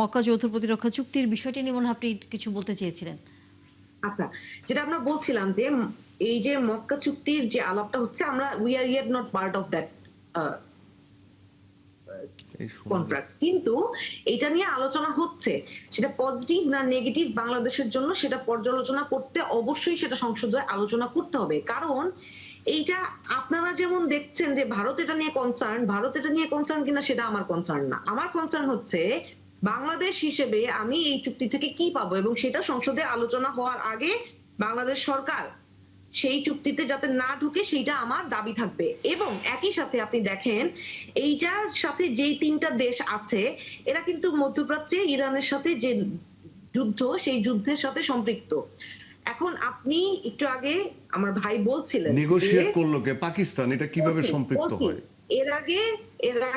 মক্কা যৌথ প্রতিরক্ষা চুক্তির বিষয়টি নিয়ে মনে হয় আপনি কিছু বলতে চেয়েছিলেন। আচ্ছা, যেটা আমরা বলছিলাম যে এই যে মক্কা চুক্তির যে আলাপটা হচ্ছে আমরা we are yet not part of that এই শোনা কন্ট্রাক্ট। যাচ্ছে। কিন্তু এটা নিয়ে আলোচনা হচ্ছে। সেটা পজিটিভ না নেগেটিভ বাংলাদেশের জন্য সেটা পর্যালোচনা করতে অবশ্যই সেটা সংসদে আলোচনা করতে হবে। কারণ এইটা আপনারা যেমন দেখছেন যে ভারত এটা নিয়ে কনসার্ন কিনা সেটা আমার কনসার্ন না। আমার কনসার্ন হচ্ছে বাংলাদেশ হিসেবে আমি এই চুক্তি থেকে কি পাবো এবং সেটা সংসদে আলোচনা হওয়ার আগে বাংলাদেশ সরকার সেই চুক্তিতে যাতে না ঢুকে সেইটা আমার দাবি থাকবে। এবং একই সাথে আপনি দেখেন এইটার সাথে যেই তিনটা দেশ আছে এরা কিন্তু মধ্যপ্রাচ্যে ইরানের সাথে যে যুদ্ধ সেই যুদ্ধের সাথে সম্পৃক্ত। এখন আপনি একটু আগে আমার ভাই বলছিলেন নেগোশিয়েট করলো কে? পাকিস্তান। এটা কিভাবে সম্পৃক্ত হয়? এর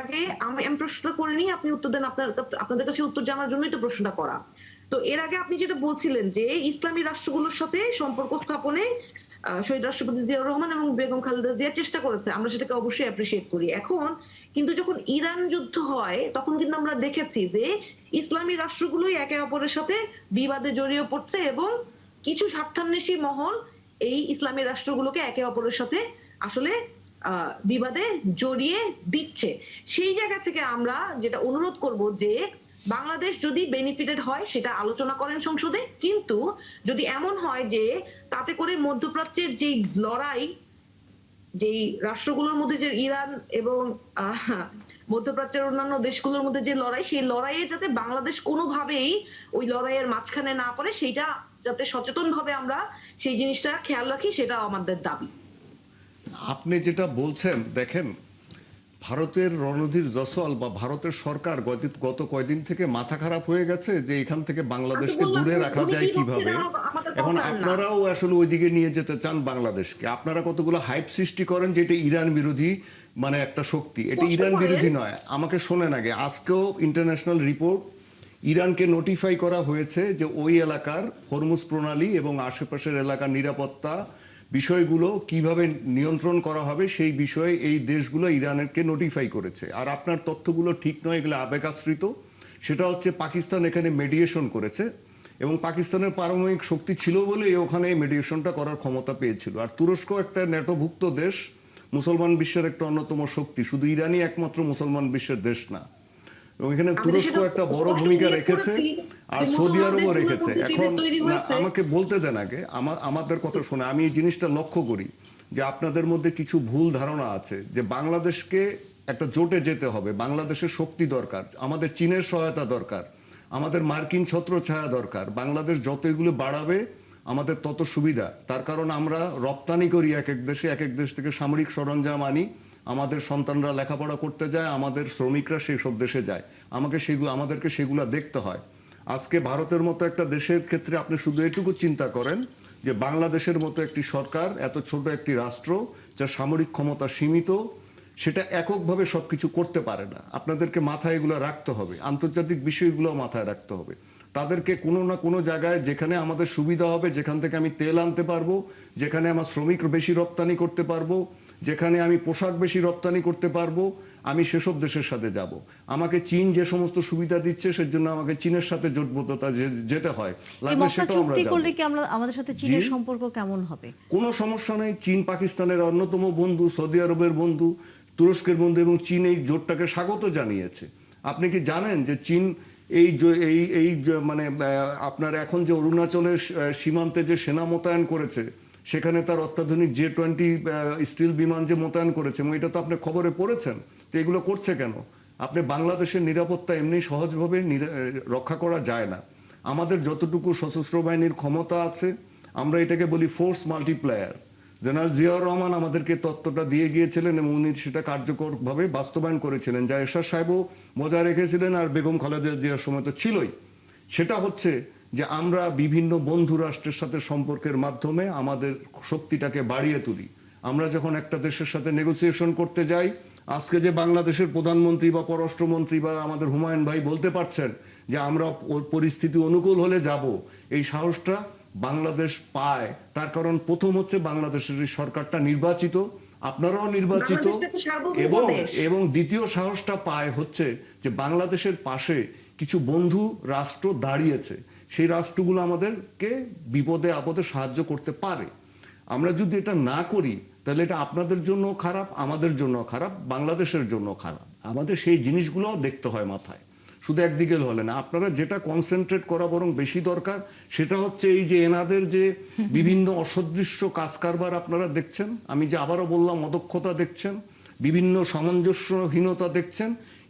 আগে আমি প্রশ্ন করিনি, আপনি উত্তর দেন। আপনাদের কাছে উত্তর জানার জন্যই তো প্রশ্নটা করা। তো এর আগে আপনি যেটা বলছিলেন যে ইসলামী রাষ্ট্রগুলোর সাথে সম্পর্ক স্থাপনে শহীদ রাষ্ট্রপতি জিয়াউর রহমান এবং বেগম খালেদা জিয়া চেষ্টা করেছে, আমরা সেটাকে অবশ্যই অ্যাপ্রিসিয়েট করি। এখন কিন্তু যখন ইরান যুদ্ধ হয় তখন কিন্তু আমরা দেখেছি যে ইসলামী রাষ্ট্রগুলোই একে অপরের সাথে বিবাদে জড়িয়ে পড়ছে এবং কিছু স্বার্থান্বেষী মহল এই ইসলামী রাষ্ট্রগুলোকে একে অপরের সাথে আসলে বিবাদে জড়িয়ে দিচ্ছে। সেই জায়গা থেকে আমরা যেটা অনুরোধ করব যে বাংলাদেশ যদি বেনিফিটেড হয় সেটা আলোচনা করেন সংসদে, কিন্তু যদি এমন হয় যে তাতে করে মধ্যপ্রাচ্যের যে লড়াই, যেই রাষ্ট্রগুলোর মধ্যে যে ইরান এবং মধ্যপ্রাচ্যের অন্যান্য দেশগুলোর মধ্যে যে লড়াই, সেই লড়াইয়ে যাতে বাংলাদেশ কোনোভাবেই ওই লড়াইয়ের মাঝখানে না পড়ে সেইটা যাতে সচেতন ভাবে আমরা সেই জিনিসটা খেয়াল রাখি, সেটা আমাদের দাবি। আপনি যেটা বলছেন, দেখেন, ভারতের রণধীর জসওয়াল বা ভারতের সরকার গত কয়দিন থেকে মাথা খারাপ হয়ে গেছে যে এখান থেকে বাংলাদেশকে দূরে রাখা যায় কিভাবে। এখন আপনারাও আসলে ওইদিকে নিয়ে যেতে চান বাংলাদেশকে। আপনারা কতগুলো হাইপ সৃষ্টি করেন যে এটা ইরান বিরোধী মানে একটা শক্তি। এটা ইরান বিরোধী নয়। আমাকে শোনেন আগে, আজকেও ইন্টারন্যাশনাল রিপোর্ট, ইরানকে নোটিফাই করা হয়েছে যে ওই এলাকার হরমুজ প্রণালী এবং আশেপাশের এলাকার নিরাপত্তা বিষয়গুলো কিভাবে নিয়ন্ত্রণ করা হবে সেই বিষয়ে এই দেশগুলো ইরানকে নোটিফাই করেছে। আর আপনার তথ্যগুলো ঠিক নয়, এগুলো আবেগাশ্রিত। সেটা হচ্ছে পাকিস্তান এখানে মেডিয়েশন করেছে এবং পাকিস্তানের পারমাণবিক শক্তি ছিল বলে ওখানে মেডিয়েশনটা করার ক্ষমতা পেয়েছিল। আর তুরস্ক একটা ন্যাটোভুক্ত দেশ, মুসলমান বিশ্বের একটা অন্যতম শক্তি, শুধু ইরানই একমাত্র মুসলমান বিশ্বের দেশ না। এবং এখানে তুরস্ক একটা বড় ভূমিকা রেখেছে আর সৌদি আরবও রেখেছে। এখন আমাকে বলতে দেন আগে, আমাদের কথা শোনে। আমি এই জিনিসটা লক্ষ্য করি যে আপনাদের মধ্যে কিছু ভুল ধারণা আছে যে বাংলাদেশকে একটা জোটে যেতে হবে, বাংলাদেশের শক্তি দরকার, আমাদের চীনের সহায়তা দরকার, আমাদের মার্কিন ছত্রছায়া দরকার। বাংলাদেশ যত এগুলো বাড়াবে আমাদের তত সুবিধা। তার কারণ আমরা রপ্তানি করি এক এক দেশ থেকে সামরিক সরঞ্জাম আনি, আমাদের সন্তানরা লেখাপড়া করতে যায়, আমাদের শ্রমিকরা সেই সব দেশে যায়। আমাদেরকে সেগুলো দেখতে হয়। আজকে ভারতের মতো একটা দেশের ক্ষেত্রে আপনি শুধু এটুকু চিন্তা করেন যে বাংলাদেশের মতো একটি সরকার, এত ছোট একটি রাষ্ট্র যার সামরিক ক্ষমতা সীমিত, সেটা এককভাবে সবকিছু করতে পারে না। আপনাদেরকে মাথায় এগুলো রাখতে হবে, আন্তর্জাতিক বিষয়গুলো মাথায় রাখতে হবে। তাদেরকে কোনো না কোনো জায়গায় যেখানে আমাদের সুবিধা হবে, যেখান থেকে আমি তেল আনতে পারবো, যেখানে আমার শ্রমিক বেশি রপ্তানি করতে পারবো, যেখানে আমি পোশাক বেশি রপ্তানি করতে পারবো, আমি সেসব দেশের সাথে যাব। আমাকে চীন যে সমস্ত সুবিধা দিচ্ছে সেজন্য আমাকে চীনের সাথে জোটবদ্ধতা যেতে হয়, লাগবে সেটাও আমরা যাব। করলে কি আমাদের সাথে চীনের সম্পর্ক কেমন হবে? কোনো সমস্যা নেই। চীন পাকিস্তানের অন্যতম বন্ধু, সৌদি আরবের বন্ধু, তুরস্কের বন্ধু, এবং চীন এই জোটটাকে স্বাগত জানিয়েছে। আপনি কি জানেন যে চীন মানে আপনার এখন যে অরুণাচলের সীমান্তে যে সেনা মোতায়েন করেছে, সেখানে তার অত্যাধুনিক J-20 স্টিল বিমান যে মোতায়েন করেছে, এবং এটা তো আপনি খবরে পড়েছেন। তো এগুলো করছে কেন? আপনি বাংলাদেশের নিরাপত্তা এমনি সহজভাবে রক্ষা করা যায় না। আমাদের যতটুকু সশস্ত্র বাহিনীর ক্ষমতা আছে, আমরা এটাকে বলি force multiplier. General Ziaur Rahman আমাদেরকে তত্ত্বটা দিয়ে গিয়েছিলেন এবং উনি সেটা কার্যকরভাবে বাস্তবায়ন করেছিলেন, যা এরশাদ সাহেবও বজায় রেখেছিলেন আর বেগম খালেদা জিয়ার সময় তো ছিলই। সেটা হচ্ছে যে আমরা বিভিন্ন বন্ধু রাষ্ট্রের সাথে সম্পর্কের মাধ্যমে আমাদের শক্তিটাকে বাড়িয়ে তুলি। আমরা যখন একটা দেশের সাথে নেগোসিয়েশন করতে যাই, আজকে যে বাংলাদেশের প্রধানমন্ত্রী বা পররাষ্ট্রমন্ত্রী বা আমাদের হুমায়ুন ভাই বলতে পারছেন যে আমরা পরিস্থিতি অনুকূল হলে যাব, এই সাহসটা বাংলাদেশ পায়। তার কারণ প্রথম হচ্ছে বাংলাদেশের এই সরকারটা নির্বাচিত, আপনারাও নির্বাচিত, এবং দ্বিতীয় সাহসটা পায় হচ্ছে যে বাংলাদেশের পাশে কিছু বন্ধু রাষ্ট্র দাঁড়িয়েছে, সেই রাষ্ট্রগুলো আমাদেরকে বিপদে আপদে সাহায্য করতে পারে। আমরা যদি এটা না করি তাহলে এটা আপনাদের জন্য খারাপ, আমাদের জন্য খারাপ, বাংলাদেশের জন্য খারাপ। আমাদের সেই জিনিসগুলোও দেখতে হয় মাথায়, শুধু একদিকে হলে না। আপনারা যেটা কনসেন্ট্রেট করা বরং বেশি দরকার সেটা হচ্ছে এই যে এনাদের যে বিভিন্ন অসদৃশ্য কাজ কারবার আপনারা দেখছেন, আমি যে আবারও বললাম অদক্ষতা দেখছেন, বিভিন্ন সামঞ্জস্যহীনতা দেখছেন,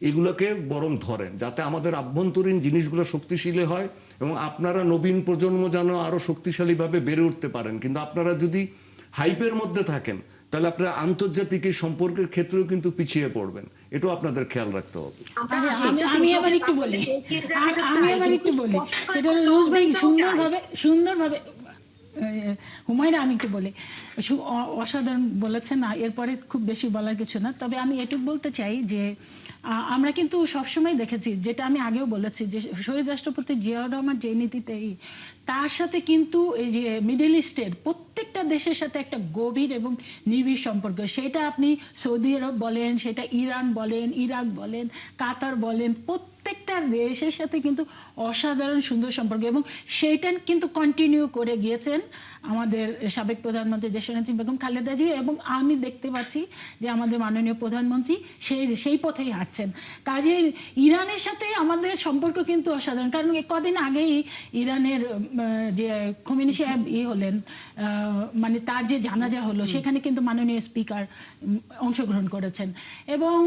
এগুলোকে বরং ধরেন যাতে আমাদের আভ্যন্তরীণ জিনিসগুলো শক্তিশালী হয় এবং আপনারা নবীন প্রজন্ম যেন আরো শক্তিশালীভাবে বেড়ে উঠতে পারেন। কিন্তু আপনারা যদি হাইপের মধ্যে থাকেন তাহলে আপনারা আন্তর্জাতিক এই সম্পর্কের ক্ষেত্রেও কিন্তু পিছিয়ে পড়বেন, এটাও আপনাদের খেয়াল রাখতে হবে। আমি আবার একটু বলি, সেটা হলো রোজ ভাই সুন্দরভাবে হুমায়রা, আমি একটু বলি, অসাধারণ বলেছেন, এরপরে খুব বেশি বলার কিছু না। তবে আমি এটুকু বলতে চাই যে আমরা কিন্তু সবসময় দেখেছি, যেটা আমি আগেও বলেছি, যে শহীদ রাষ্ট্রপতি জিয়াউর রহমান যে নীতিতেই, তার সাথে কিন্তু এই যে মিডল ইস্টের প্রত্যেকটা দেশের সাথে একটা গভীর এবং নিবিড় সম্পর্ক। সেটা আপনি সৌদি আরব বলেন, সেটা ইরান বলেন, ইরাক বলেন, কাতার বলেন, প্রত্যেকটা দেশের সাথে কিন্তু অসাধারণ সুন্দর সম্পর্ক, এবং সেইটা কিন্তু কন্টিনিউ করে গিয়েছেন আমাদের সাবেক প্রধানমন্ত্রী দেশনেত্রী বেগম খালেদা জিয়া, এবং আমি দেখতে পাচ্ছি যে আমাদের মাননীয় প্রধানমন্ত্রী সেই পথেই হাঁটছেন। কাজে ইরানের সাথে আমাদের সম্পর্ক কিন্তু অসাধারণ, কারণ কদিন আগেই ইরানের যে খোমেনি সাহেব হলেন, মানে তার যে জানাজা হলো, সেখানে কিন্তু মাননীয় স্পিকার অংশগ্রহণ করেছেন। এবং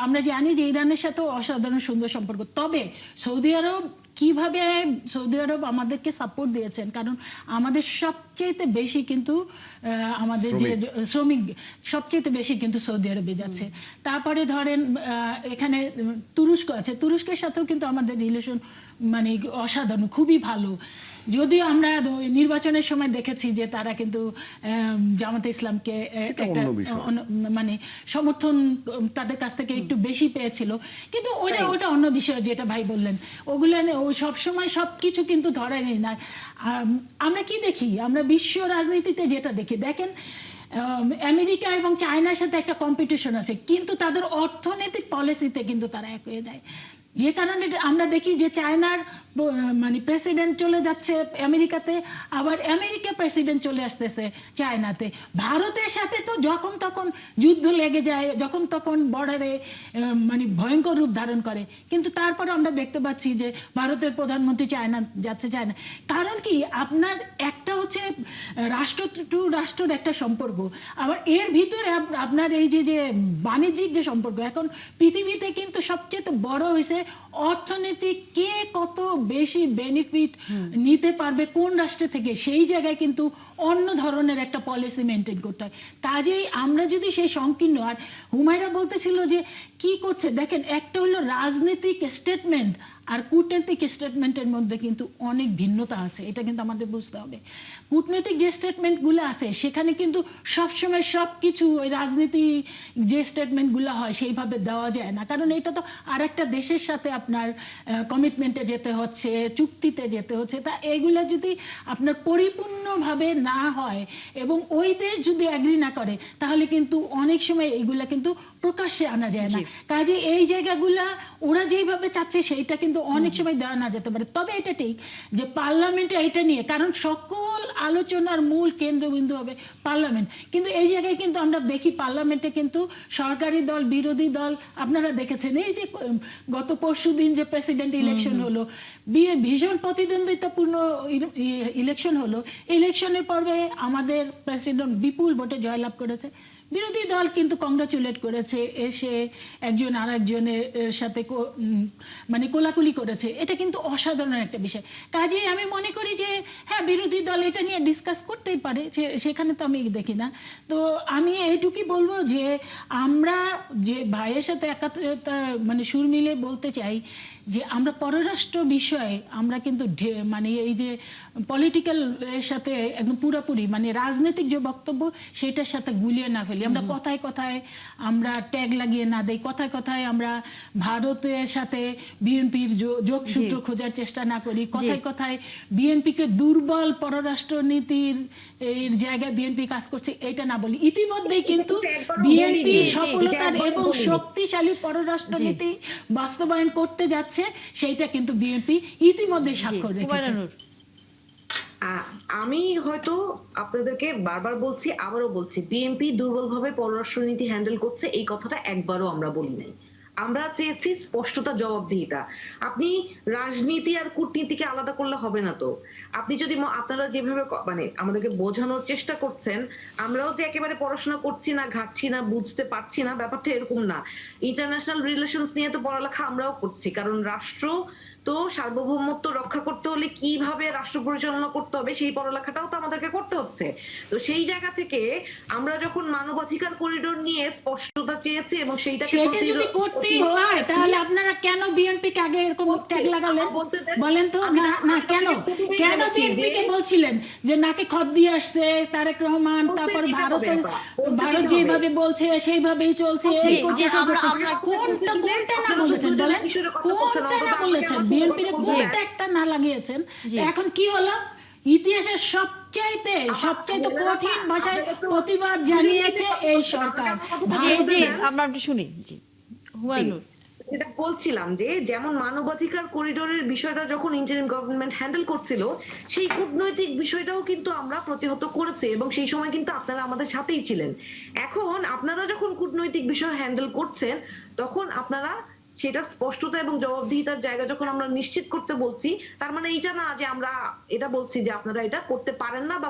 আমরা জানি যে ইরানের সাথেও অসাধারণ সুন্দর সম্পর্ক। তবে সৌদি আরব আমাদেরকে সাপোর্ট দিয়েছেন, কারণ আমাদের সবচেয়ে বেশি কিন্তু আমাদের যে শ্রমিক সবচেয়ে বেশি কিন্তু সৌদি আরবে যাচ্ছে। তারপরে ধরেন এখানে তুরস্ক আছে, তুরস্কের সাথেও কিন্তু আমাদের রিলেশন মানে অসাধারণ, খুবই ভালো। যদিও আমরা নির্বাচনের সময় দেখেছি যে তারা কিন্তু জামাতে ইসলামকে একটা মানে সমর্থন তাদের কাছ থেকে একটু বেশি পেয়েছিল, কিন্তু ওটা অন্য বিষয়, যেটা ভাই বললেন, ওগুলো সবসময় সবকিছু কিন্তু ধরে নেই না। আমরা কি দেখি, আমরা বিশ্ব রাজনীতিতে যেটা দেখি, দেখেন আমেরিকা এবং চায়নার সাথে একটা কম্পিটিশন আছে, কিন্তু তাদের অর্থনৈতিক পলিসিতে কিন্তু তারা এক হয়ে যায়। যে কারণে আমরা দেখি যে চায়নার মানে প্রেসিডেন্ট চলে যাচ্ছে আমেরিকাতে, আবার আমেরিকা প্রেসিডেন্ট চলে আসতেছে চায়নাতে। ভারতের সাথে তো যখন তখন যুদ্ধ লেগে যায়, যখন তখন বর্ডারে মানে ভয়ঙ্কর রূপ ধারণ করে, কিন্তু তারপরে আমরা দেখতে পাচ্ছি যে ভারতের প্রধানমন্ত্রী চায়না যাচ্ছে। চায়না কারণ কি, আপনার একটা হচ্ছে রাষ্ট্র টু রাষ্ট্রের একটা সম্পর্ক, আবার এর ভিতরে আপনার এই যে বাণিজ্যিক যে সম্পর্ক, এখন পৃথিবীতে কিন্তু সবচেয়ে বড় হয়েছে অর্থনীতি, কে কত বেশি বেনিফিট নিতে পারবে কোন রাষ্ট্র থেকে, সেই জায়গায় কিন্তু অন্য ধরনের একটা পলিসি মেনটেন করতে হয়। কাজেই আমরা যদি সেই সংকীর্ণ, আর হুমায়রা বলতেছিল যে কি করছে, দেখেন একটা হলো রাজনৈতিক স্টেটমেন্ট আর কূটনৈতিক স্টেটমেন্টের মধ্যে কিন্তু অনেক ভিন্নতা আছে, এটা কিন্তু আমাদের বুঝতে হবে। কূটনৈতিক যে স্টেটমেন্টগুলো আছে সেখানে কিন্তু সবসময় সব কিছু ওই রাজনীতি যে স্টেটমেন্টগুলো হয় সেইভাবে দেওয়া যায় না, কারণ এটা তো আর একটা দেশের সাথে আপনার কমিটমেন্টে যেতে হচ্ছে, চুক্তিতে যেতে হচ্ছে। তা এইগুলো যদি আপনার পরিপূর্ণভাবে না হয় এবং ওই দেশ যদি অ্যাগ্রি না করে, তাহলে কিন্তু অনেক সময় এইগুলা কিন্তু প্রকাশ্যে আনা যায় না। কাজে এই জায়গাগুলা ওরা যেইভাবে চাচ্ছে সেইটা কিন্তু অনেক সময় দেওয়া না যেতে পারে। তবে এটা ঠিক যে পার্লামেন্টে এটা নিয়ে, কারণ সকল আলোচনার মূল কেন্দ্রবিন্দু হবে পার্লামেন্ট, কিন্তু এই জায়গায় কিন্তু আমরা দেখি পার্লামেন্টে কিন্তু সরকারি দল বিরোধী দল, আপনারা দেখেছেন এই যে গত পরশুদিন যে প্রেসিডেন্ট ইলেকশন হলো, ভীষণ প্রতিদ্বন্দ্বিতাপূর্ণ ইলেকশন হলো। ইলেকশনের পর্বে আমাদের প্রেসিডেন্ট বিপুল ভোটে জয়লাভ করেছে, বিরোধী দল কিন্তু কংগ্রাচুলেট করেছে, এসে একজন আর একজনের সাথে মানে কোলাকুলি করেছে। এটা কিন্তু অসাধারণ একটা বিষয়। কাজেই আমি মনে করি যে হ্যাঁ, বিরোধী দল এটা নিয়ে ডিসকাস করতেই পারে, সেখানে তো আমি দেখি না। তো আমি এইটুকুই বলবো যে আমরা যে ভাইয়ের সাথে একাত্রতা মানে সুর মিলে বলতে চাই যে আমরা পররাষ্ট্র বিষয়ে আমরা কিন্তু মানে এই যে পলিটিক্যাল এর সাথে একদম পুরোপুরি মানে রাজনৈতিক যে বক্তব্য সেটার সাথে গুলিয়ে না ফেলি। আমরা কথায় কথায় আমরা ট্যাগ লাগিয়ে না দেই, কথায় কথায় আমরা ভারতের সাথে বিএনপির যোগসূত্র খোঁজার চেষ্টা না করি, কথায় কথায় বিএনপিকে দুর্বল পররাষ্ট্র নীতির এর জায়গায় বিএনপি কাজ করছে এটা না বলি। ইতিমধ্যেই কিন্তু বিএনপি সফলতার এবং শক্তিশালী পররাষ্ট্র নীতি বাস্তবায়ন করতে যাচ্ছে যাচ্ছে সেইটা কিন্তু বিএনপি ইতিমধ্যে স্বাক্ষর রেখেছে। হুমায়রা নূর। আমি হয়তো আপনাদেরকে বারবার বলছি, আবারও বলছি, বিএনপি দুর্বলভাবে পররাষ্ট্রনীতি হ্যান্ডেল করছে এই কথাটা একবারও আমরা বলি নাই। আমরা চেয়েছি স্পষ্টতা, জবাবদিহিতা। আপনি রাজনীতি আর কূটনীতিকে আলাদা করলে হবে না তো। আপনি যদি আপনারা যেভাবে মানে আমাদেরকে বোঝানোর চেষ্টা করছেন, আমরাও যে একেবারে পড়াশোনা করছি না, ঘাটছি না, বুঝতে পারছি না, ব্যাপারটা এরকম না। ইন্টারন্যাশনাল রিলেশনস নিয়ে তো পড়ালেখা আমরাও করছি, কারণ রাষ্ট্র তো সার্বভৌমত্ব রক্ষা করতে হলে কিভাবে রাষ্ট্র পরিচালনা করতে হবে সেই পড়ালেখাটাও তো আমাদেরকে করতে হচ্ছে। তো সেই জায়গা থেকে আমরা যখন মানবাধিকার করিডোর নিয়ে স্পষ্টতা চেয়েছি এবং সেটা যদি করতেই হয় তাহলে আপনারা কেন বিএনপি কে আগে এরকম ট্যাগ লাগালেন বলেন তো? না কেন বিএনপি কে বলছিলেন যে নাকে খত দিয়ে আসছে তারেক রহমান, তারপর ভারত যেভাবে বলছে সেইভাবেই চলছে, এই করছে সেই করছে, কোনটা না বলেছেন বলেন? কোনটা না বলেছেন? বিএনপি কোনটা একটা না লাগিয়েছেন? এখন কি হলো? ইতিহাসের সবচাইতে কঠিন ভাষায় প্রতিবাদ জানিয়েছে এই সরকার। আমরা একটু শুনি। জি হুমায়রা নূর। এটা বলছিলাম যে যেমন মানবাধিকার করিডোরের বিষয়টা যখন ইন্টারিম গভর্নমেন্ট হ্যান্ডেল করছিল, সেই কূটনৈতিক বিষয়টাও কিন্তু আমরা প্রতিহত করেছি এবং সেই সময় কিন্তু আপনারা আমাদের সাথেই ছিলেন। এখন আপনারা যখন কূটনৈতিক বিষয় হ্যান্ডেল করছেন তখন আপনারা সেটা স্পষ্টতা এবং জবাবদিহিতার জায়গা যখন আমরা নিশ্চিত করতে বলছি, তার মানে এটা না যে আমরা এটা বলছি যে আপনারা এটা করতে পারেন না বা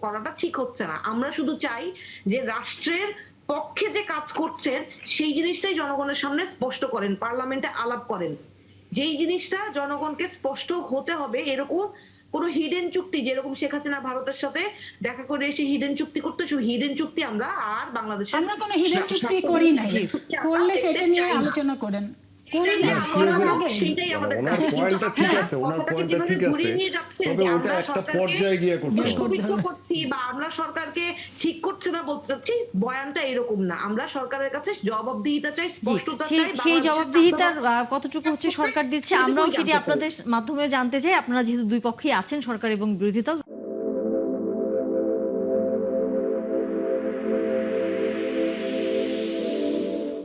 করাটা ঠিক হচ্ছে না। আমরা শুধু চাই যে রাষ্ট্রের পক্ষে যে কাজ করছেন সেই জিনিসটাই জনগণের সামনে স্পষ্ট করেন, পার্লামেন্টে আলাপ করেন। যেই জিনিসটা জনগণকে স্পষ্ট হতে হবে, এরকম কোন হিডেন চুক্তি, যেরকম শেখ হাসিনা ভারতের সাথে দেখা করে এসে হিডেন চুক্তি করতে, হিডেন চুক্তি আমরা আর বাংলাদেশে আমরা কোনো হিডেন চুক্তি করি নাই, করলে সেটা নিয়ে আলোচনা করেন। সেটাই আমাদের ওনার পয়েন্টটা ঠিক আছে, ওনার পয়েন্টটা ঠিক আছে, তবে ওটা একটা পর্যায়ে গিয়ে করতে হবে। করছি বা আমরা সরকারকে ঠিক করছে না বলতে চাচ্ছি, বয়ানটা এরকম না। আমরা সরকারের কাছে জবাবদিহিতা চাই, স্পষ্টতা চাই। সেই জবাবদিহিতার কতটুকু হচ্ছে সরকার দিচ্ছে, আমরাও সেটি আপনাদের মাধ্যমে জানতে চাই। আপনারা যেহেতু দুই পক্ষেই আছেন, সরকার এবং বিরোধী দল।